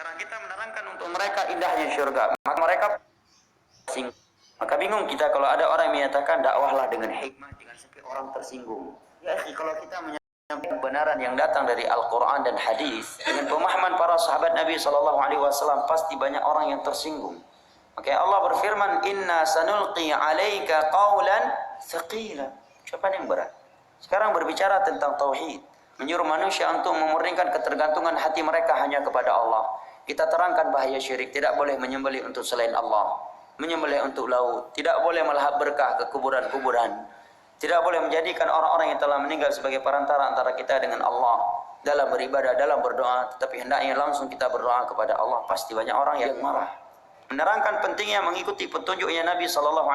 Karena kita menerangkan untuk mereka indahnya surga, maka mereka tersinggung. Maka bingung kita kalau ada orang yang menyatakan dakwahlah dengan hikmah, jangan sampai orang tersinggung. Ya, kalau kita menyampaikan kebenaran yang datang dari Al-Quran dan hadis dengan pemahaman para sahabat Nabi SAW, pasti banyak orang yang tersinggung. Maka Allah berfirman, Inna sanulqi alaika qawlan thaqila. Ucapan yang berat. Sekarang berbicara tentang tauhid, menyuruh manusia untuk memurnikan ketergantungan hati mereka hanya kepada Allah. Kita terangkan bahaya syirik, tidak boleh menyembelih untuk selain Allah, menyembelih untuk laut, tidak boleh melahap berkah ke kuburan-kuburan, tidak boleh menjadikan orang-orang yang telah meninggal sebagai perantara antara kita dengan Allah dalam beribadah, dalam berdoa. Tetapi hendaknya langsung kita berdoa kepada Allah. Pasti banyak orang yang marah. Menerangkan pentingnya mengikuti petunjuknya Nabi SAW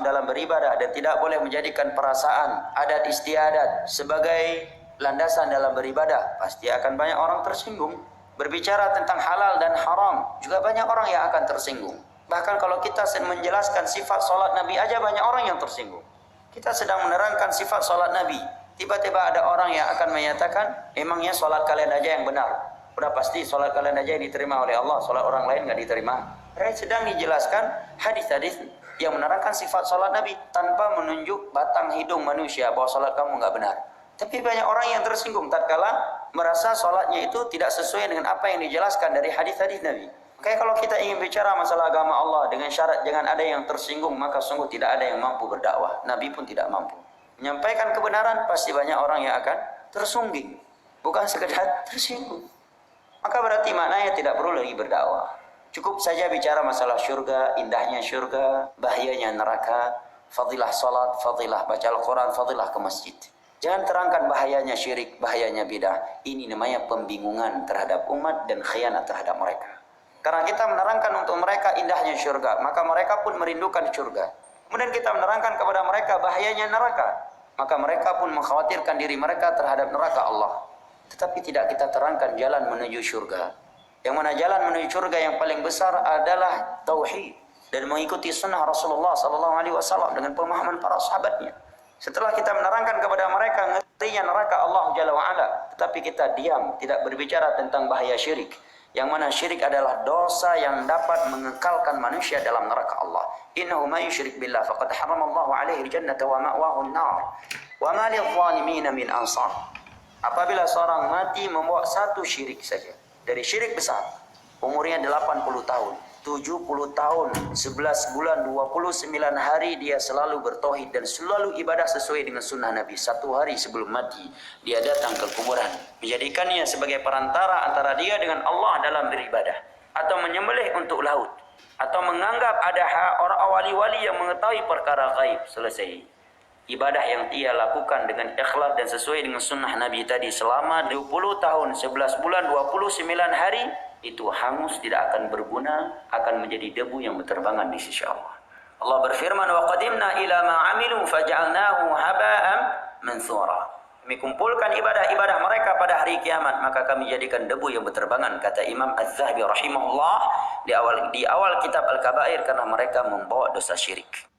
dalam beribadah, dan tidak boleh menjadikan perasaan, adat istiadat sebagai landasan dalam beribadah. Pasti akan banyak orang tersinggung. Berbicara tentang halal dan haram, juga banyak orang yang akan tersinggung. Bahkan kalau kita menjelaskan sifat solat Nabi aja banyak orang yang tersinggung. Kita sedang menerangkan sifat solat Nabi, tiba-tiba ada orang yang akan menyatakan, emangnya solat kalian aja yang benar? Udah pasti solat kalian aja yang diterima oleh Allah, solat orang lain nggak diterima. Sedang dijelaskan hadis-hadis yang menerangkan sifat solat Nabi tanpa menunjuk batang hidung manusia bahwa solat kamu nggak benar. Tapi banyak orang yang tersinggung tatkala merasa solatnya itu tidak sesuai dengan apa yang dijelaskan dari hadis-hadis Nabi. Kayak kalau kita ingin bicara masalah agama Allah dengan syarat jangan ada yang tersinggung, maka sungguh tidak ada yang mampu berdakwah. Nabi pun tidak mampu. Menyampaikan kebenaran pasti banyak orang yang akan tersungging, bukan sekedar tersinggung. Maka berarti maknanya tidak perlu lagi berdakwah. Cukup saja bicara masalah syurga, indahnya syurga, bahayanya neraka, fadilah salat, fadilah baca Al-Quran, fadilah ke masjid. Jangan terangkan bahayanya syirik, bahayanya bidah. Ini namanya pembingungan terhadap umat dan khianat terhadap mereka. Karena kita menerangkan untuk mereka indahnya syurga, maka mereka pun merindukan syurga. Kemudian kita menerangkan kepada mereka bahayanya neraka, maka mereka pun mengkhawatirkan diri mereka terhadap neraka Allah. Tetapi tidak kita terangkan jalan menuju syurga. Yang mana jalan menuju syurga yang paling besar adalah tauhid dan mengikuti sunnah Rasulullah SAW dengan pemahaman para sahabatnya. Setelah kita menerangkan kepada mereka ngerinya neraka Allah Jalla wa'ala, tetapi kita diam, tidak berbicara tentang bahaya syirik. Yang mana syirik adalah dosa yang dapat mengekalkan manusia dalam neraka Allah. Innahu may yusyrik billah faqad haramallahu alaihi al-jannata wa ma'wahu an-nar wa ma lidh-dhalimin min ansar. Apabila seorang mati membawa satu syirik saja, dari syirik besar, umurnya 80 tahun, 70 tahun, 11 bulan, 29 hari dia selalu bertauhid dan selalu ibadah sesuai dengan sunnah Nabi. Satu hari sebelum mati, dia datang ke kuburan, menjadikannya sebagai perantara antara dia dengan Allah dalam beribadah, atau menyembelih untuk laut, atau menganggap ada orang wali-wali yang mengetahui perkara gaib. Selesai. Ibadah yang dia lakukan dengan ikhlas dan sesuai dengan sunnah Nabi tadi selama 20 tahun, 11 bulan, 29 hari, itu hangus, tidak akan berguna, akan menjadi debu yang berterbangan di sisi Allah. Allah berfirman, wa qadimna ila ma 'amilu faj'alnahu haba'an manthura. Kami kumpulkan ibadah-ibadah mereka pada hari kiamat, maka kami jadikan debu yang berterbangan, kata Imam Az-Zahabi rahimahullah di awal kitab Al-Kabair, karena mereka membawa dosa syirik.